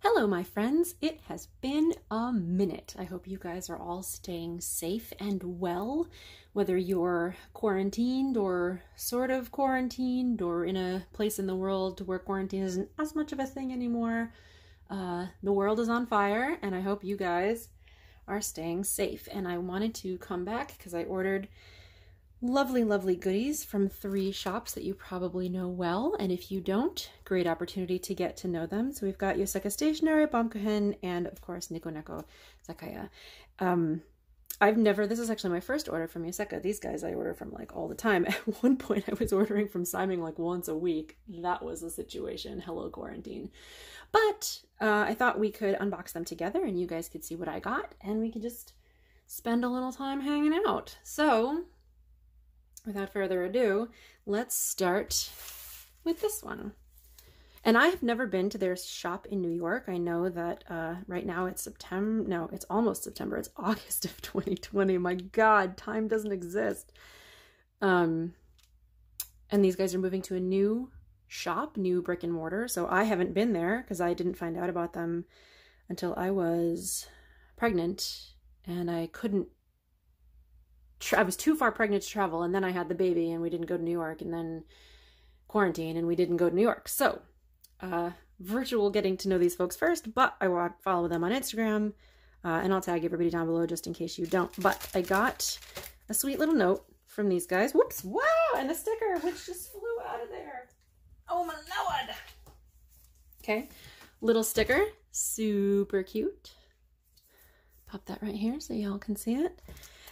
Hello, my friends. It has been a minute. I hope you guys are all staying safe and well, whether you're quarantined or sort of quarantined or in a place in the world where quarantine isn't as much of a thing anymore. The world is on fire, and I hope you guys are staying safe. And I wanted to come back because I ordered lovely goodies from 3 shops that you probably know well, and if you don't, great opportunity to get to know them. So we've got Yoseka Stationery, Baum-kuchen, and of course Nico Neco Zakkaya. This is actually my first order from Yoseka. These guys I order from like all the time. At one point I was ordering from Simon like once a week. That was the situation. Hello, quarantine. But I thought we could unbox them together and you guys could see what I got and we could just spend a little time hanging out. So without further ado, let's start with this one. And I have never been to their shop in New York. I know that right now it's September. No, it's almost September. It's August of 2020. My God, time doesn't exist. And these guys are moving to a new shop, new brick and mortar. So I haven't been there because I didn't find out about them until I was pregnant and I was too far pregnant to travel, and then I had the baby and we didn't go to New York, and then quarantine and we didn't go to New York. So virtual getting to know these folks first, but I follow them on Instagram and I'll tag everybody down below just in case you don't. But I got a sweet little note from these guys. Whoops, wow, and a sticker which just flew out of there. Oh my Lord. Okay, little sticker, super cute. Pop that right here so y'all can see it.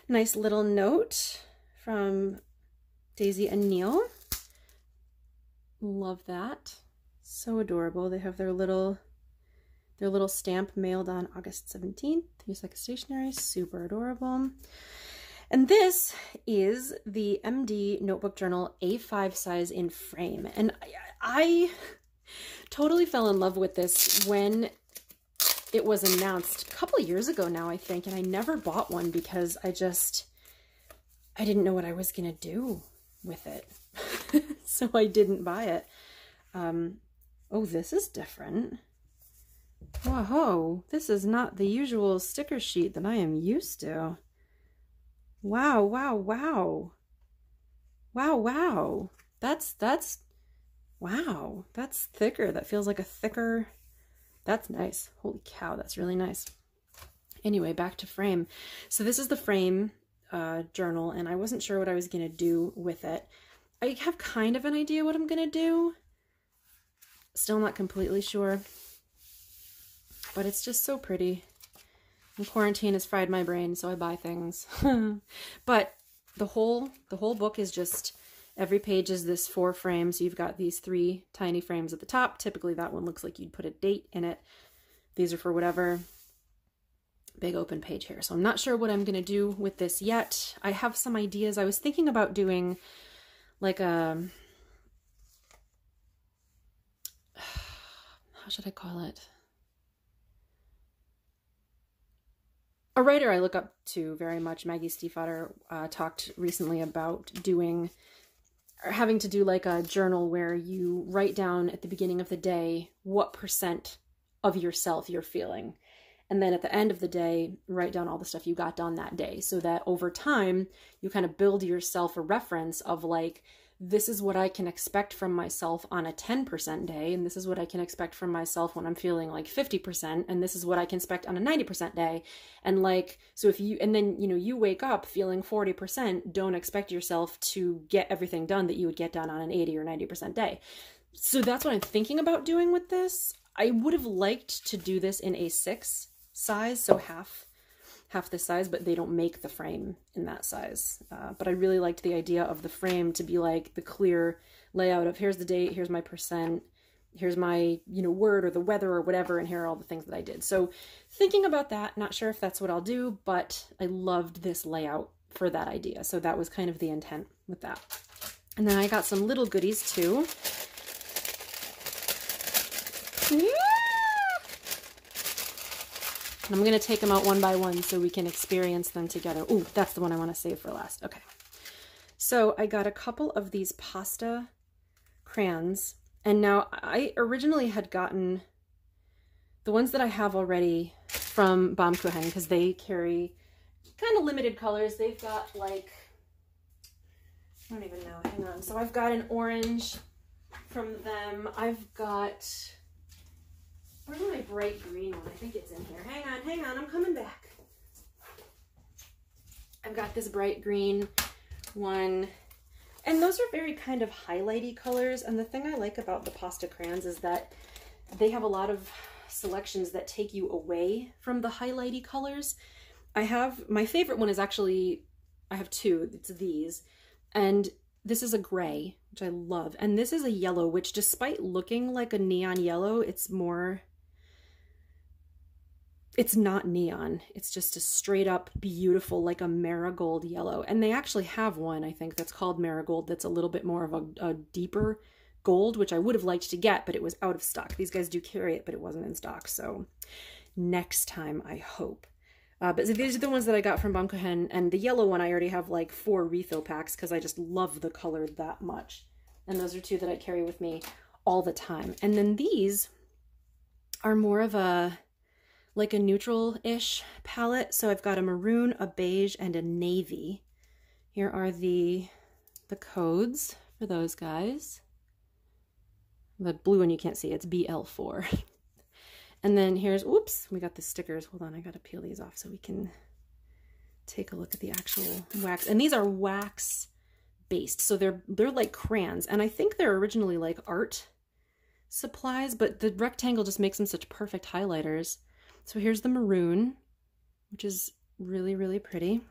Nice little note from Daisy and Neil. Love that. So adorable. They have their little stamp mailed on August 17th. Yoseka Stationery, super adorable. And this is the MD Notebook Journal A5 size in frame. And I totally fell in love with this when it was announced a couple of years ago now, I think, and I never bought one because I didn't know what I was going to do with it. So I didn't buy it. Oh, this is different. Whoa, this is not the usual sticker sheet that I am used to. Wow. Wow. That's thicker. That feels like a thicker... That's nice. Holy cow, that's really nice. Anyway, back to frame. So this is the frame journal, and I wasn't sure what I was going to do with it. I have kind of an idea what I'm going to do. Still not completely sure. But it's just so pretty. And quarantine has fried my brain, so I buy things. But the whole book is just... Every page is this 4 frames. So you've got these 3 tiny frames at the top. Typically that one looks like you'd put a date in it. These are for whatever. Big open page here. So I'm not sure what I'm going to do with this yet. I have some ideas. I was thinking about doing like a... How should I call it? A writer I look up to very much, Maggie Stiefvater, talked recently about doing... or having to do like a journal where you write down at the beginning of the day what % of yourself you're feeling. And then at the end of the day, write down all the stuff you got done that day so that over time you kind of build yourself a reference of like, this is what I can expect from myself on a 10% day. And this is what I can expect from myself when I'm feeling like 50%. And this is what I can expect on a 90% day. And like, so if you, and then, you know, you wake up feeling 40%, don't expect yourself to get everything done that you would get done on an 80 or 90% day. So that's what I'm thinking about doing with this. I would have liked to do this in a 6 size, so half this size, but they don't make the frame in that size. But I really liked the idea of the frame to be like the clear layout of here's the date, here's my %, here's my, you know, word or the weather or whatever, and here are all the things that I did. So thinking about that, not sure if that's what I'll do, but I loved this layout for that idea. So that was kind of the intent with that. And then I got some little goodies too. And I'm going to take them out one by one so we can experience them together. Ooh, that's the one I want to save for last. Okay. So I got a couple of these pasta crayons. And now I originally had gotten the ones that I have already from Baum-kuchen, because they carry kind of limited colors. They've got like, I don't even know, hang on. So I've got an orange from them. I've got, where's my bright green one? I think it's in here. Hang on, I'm coming back. I've got this bright green one, and those are very kind of highlighty colors. And the thing I like about the pasta crayons is that they have a lot of selections that take you away from the highlighty colors. I have, my favorite one is actually, I have two, it's these, and this is a gray, which I love, and this is a yellow, which despite looking like a neon yellow, it's more, it's not neon, it's just a straight up beautiful, like a marigold yellow. And they actually have one, I think, that's called marigold, that's a little bit more of a deeper gold, which I would have liked to get, but it was out of stock. These guys do carry it, but it wasn't in stock, so next time, I hope. But these are the ones that I got from Baum-kuchen, and the yellow one I already have like 4 refill packs because I just love the color that much. And those are 2 that I carry with me all the time. And then these are more of a, like a neutral-ish palette. So I've got a maroon, a beige, and a navy. Here are the codes for those guys. The blue one you can't see, it's BL4. And then here's, oops, we got the stickers. Hold on, I gotta peel these off so we can take a look at the actual wax. And these are wax based, so they're like crayons. And I think they're originally like art supplies, but the rectangle just makes them such perfect highlighters. So here's the maroon, which is really, really pretty.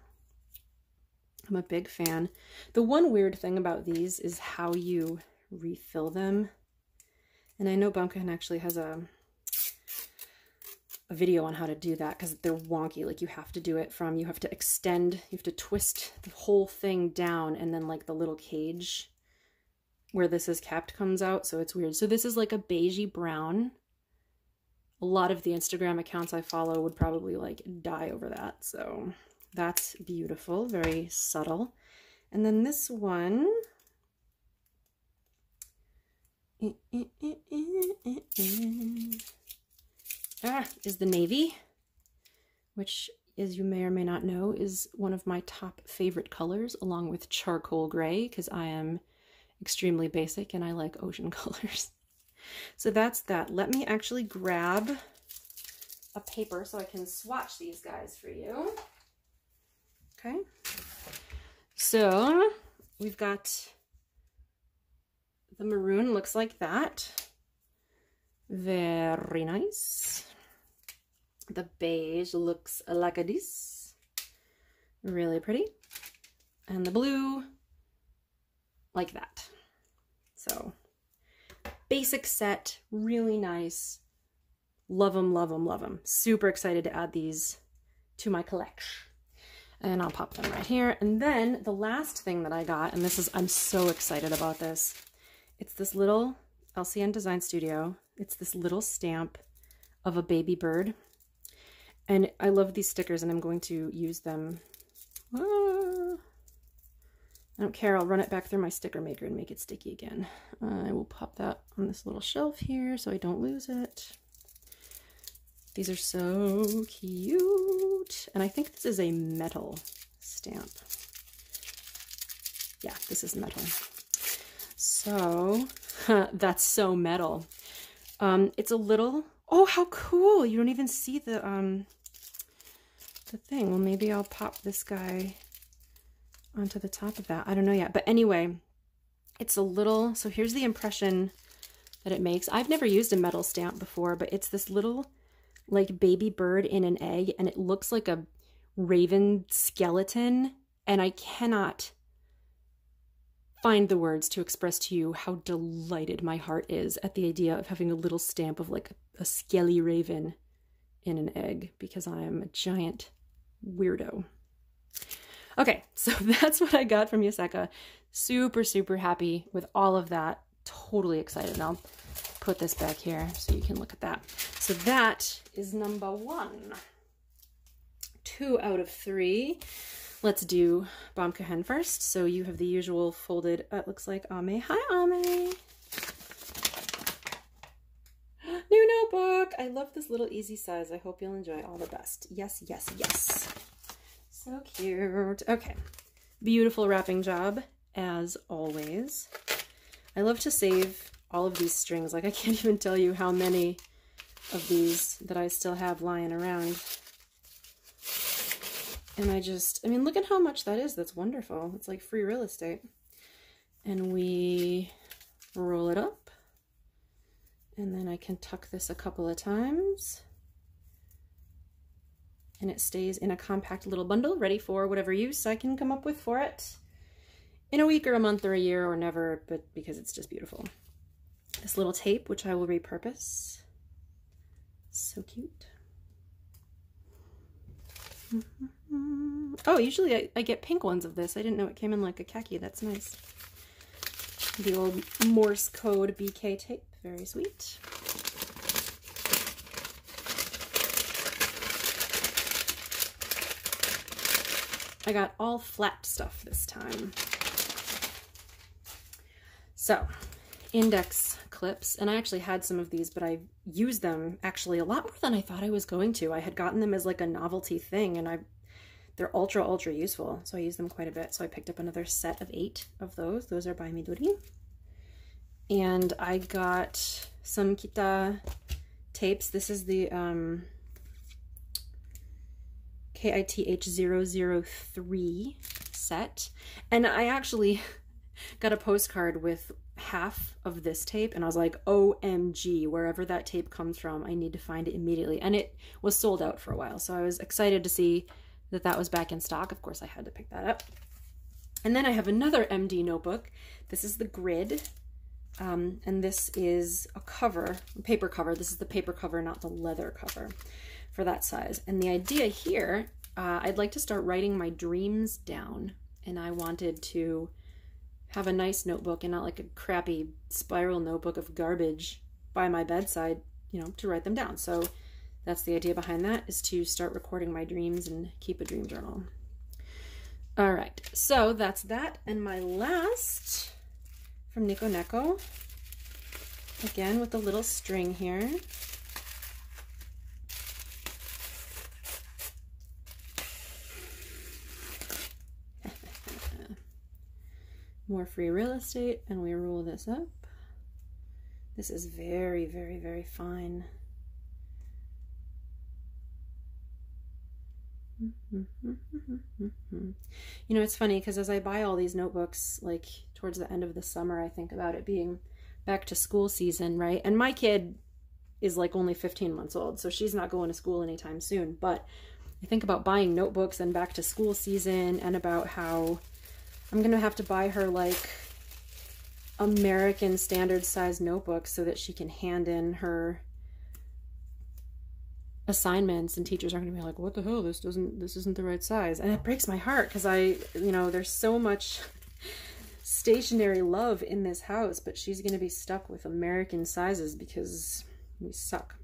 I'm a big fan. The one weird thing about these is how you refill them. And I know Baum-kuchen actually has a video on how to do that because they're wonky. Like you have to do it from, you have to extend, you have to twist the whole thing down, and then like the little cage where this is kept comes out. So it's weird. So this is like a beigey brown. A lot of the Instagram accounts I follow would probably like die over that. So that's beautiful, very subtle. And then this one is the navy, which, as you may or may not know, is one of my top favorite colors, along with charcoal gray, because I am extremely basic and I like ocean colors. So that's that. Let me actually grab a paper so I can swatch these guys for you. Okay. So we've got the maroon, looks like that. Very nice. The beige looks like this. Really pretty. And the blue, like that. So, basic set, really nice. Love them, love them, love them. Super excited to add these to my collection. And I'll pop them right here. And then the last thing that I got, and this is, I'm so excited about this. It's this little LCN Design Studio. It's this little stamp of a baby bird. And I love these stickers, and I'm going to use them. I don't care. I'll run it back through my sticker maker and make it sticky again. I will pop that on this little shelf here so I don't lose it. These are so cute. And I think this is a metal stamp. Yeah, this is metal. So, that's so metal. It's a little, oh, how cool. You don't even see the thing. Well, maybe I'll pop this guy onto the top of that. I don't know yet. But anyway, it's a little, so here's the impression that it makes. I've never used a metal stamp before, but it's this little like baby bird in an egg, and it looks like a raven skeleton, and I cannot find the words to express to you how delighted my heart is at the idea of having a little stamp of like a skelly raven in an egg, because I am a giant weirdo. Okay, so that's what I got from Yoseka. Super, super happy with all of that. Totally excited. And I'll put this back here so you can look at that. So that is number 1. 2 out of 3. Let's do Baum-kuchen first. So you have the usual folded, it looks like Ame. Hi, Ame. New notebook. I I love this little easy size. I hope you'll enjoy. All the best. Yes, yes, yes. So cute. Okay. Beautiful wrapping job, as always. I love to save all of these strings. Like, I can't even tell you how many of these that I still have lying around. And I mean, look at how much that is. That's wonderful. It's like free real estate. And we roll it up. And then I can tuck this a couple of times. And it stays in a compact little bundle, ready for whatever use I can come up with for it in a week or a month or a year or never, but because it's just beautiful. This little tape, which I will repurpose. So cute. Oh, usually I get pink ones of this. I didn't know it came in like a khaki. That's nice. The old Morse code BK tape. Very sweet. I got all flat stuff this time. So, index clips, and I actually had some of these, but I used them actually a lot more than I thought I was going to. I had gotten them as like a novelty thing, and they're ultra useful, so I use them quite a bit. So I picked up another set of 8 of those. Those are by Midori. And I got some Kita tapes. This is the KITH003 set. And I actually got a postcard with half of this tape, and I was like, OMG, wherever that tape comes from, I need to find it immediately. And it was sold out for a while, so I was excited to see that that was back in stock. Of course, I had to pick that up. And then I have another MD notebook. This is the grid. And this is a cover, a paper cover. This is the paper cover, not the leather cover for that size. And the idea here, I'd like to start writing my dreams down. And I wanted to have a nice notebook and not like a crappy spiral notebook of garbage by my bedside, you know, to write them down. So that's the idea behind that, is to start recording my dreams and keep a dream journal. All right, so that's that. And my last from Nico Neco, again with a little string here. More free real estate, and we roll this up. This is very fine. You know, it's funny because as I buy all these notebooks, like towards the end of the summer, I think about it being back to school season, right? And my kid is like only 15 months old, so she's not going to school anytime soon. But I think about buying notebooks and back to school season, and about how I'm gonna have to buy her like American standard size notebooks so that she can hand in her assignments, and teachers are going to be like, what the hell, this isn't the right size. And it breaks my heart because you know, there's so much stationery love in this house, but she's going to be stuck with American sizes because we suck.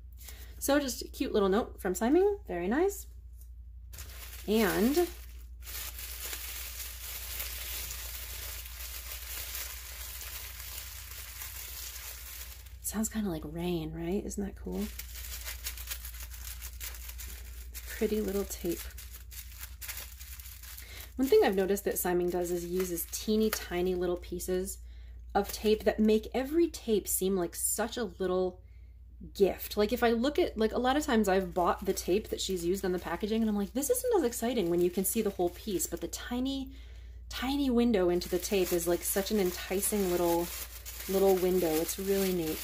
So just a cute little note from Simon. Very nice. And it sounds kind of like rain, right? Isn't that cool? Pretty little tape. One thing I've noticed that Simon does is he uses teeny tiny little pieces of tape that make every tape seem like such a little gift. Like if I look at, like a lot of times I've bought the tape that she's used on the packaging and I'm like, this isn't as exciting when you can see the whole piece, but the tiny window into the tape is like such an enticing little window. It's really neat.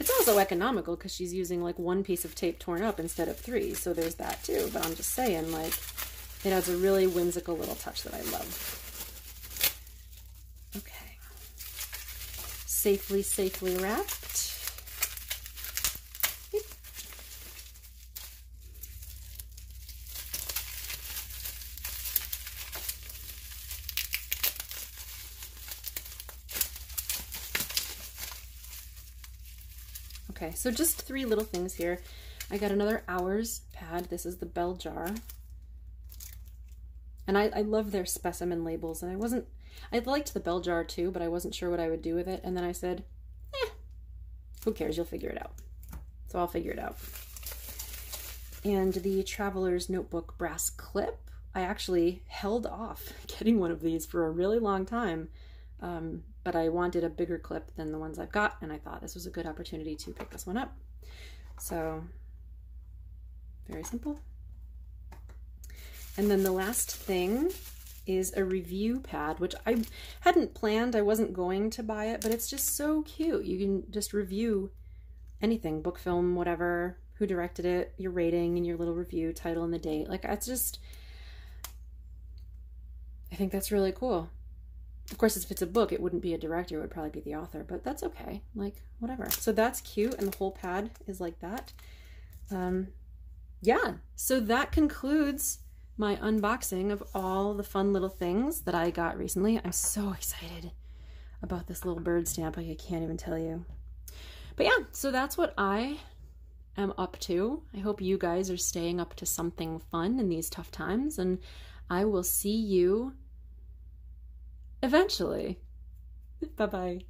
It's also economical because she's using like 1 piece of tape torn up instead of 3, so there's that too. But I'm just saying, like, it has a really whimsical little touch that I love. Okay. Safely wrapped. Okay, so just 3 little things here. I got another Hours pad. This is the bell jar. And I love their specimen labels. And I liked the bell jar too, but I wasn't sure what I would do with it. And then I said, who cares? You'll figure it out. So I'll figure it out. And the Traveler's Notebook brass clip. I actually held off getting one of these for a really long time, but I wanted a bigger clip than the ones I've got, and I thought this was a good opportunity to pick this one up. So, very simple. And then the last thing is a review pad, which I hadn't planned. I wasn't going to buy it, but it's just so cute. You can just review anything, book, film, whatever, who directed it, your rating, and your little review, title and the date. Like, it's just, I think that's really cool. Of course, if it's a book, it wouldn't be a director, it would probably be the author, but that's okay. Like, whatever. So that's cute, and the whole pad is like that. Yeah, so that concludes my unboxing of all the fun little things that I got recently. I'm so excited about this little bird stamp, like I can't even tell you. But yeah, so that's what I am up to. I hope you guys are staying up to something fun in these tough times, and I will see you eventually. Bye-bye.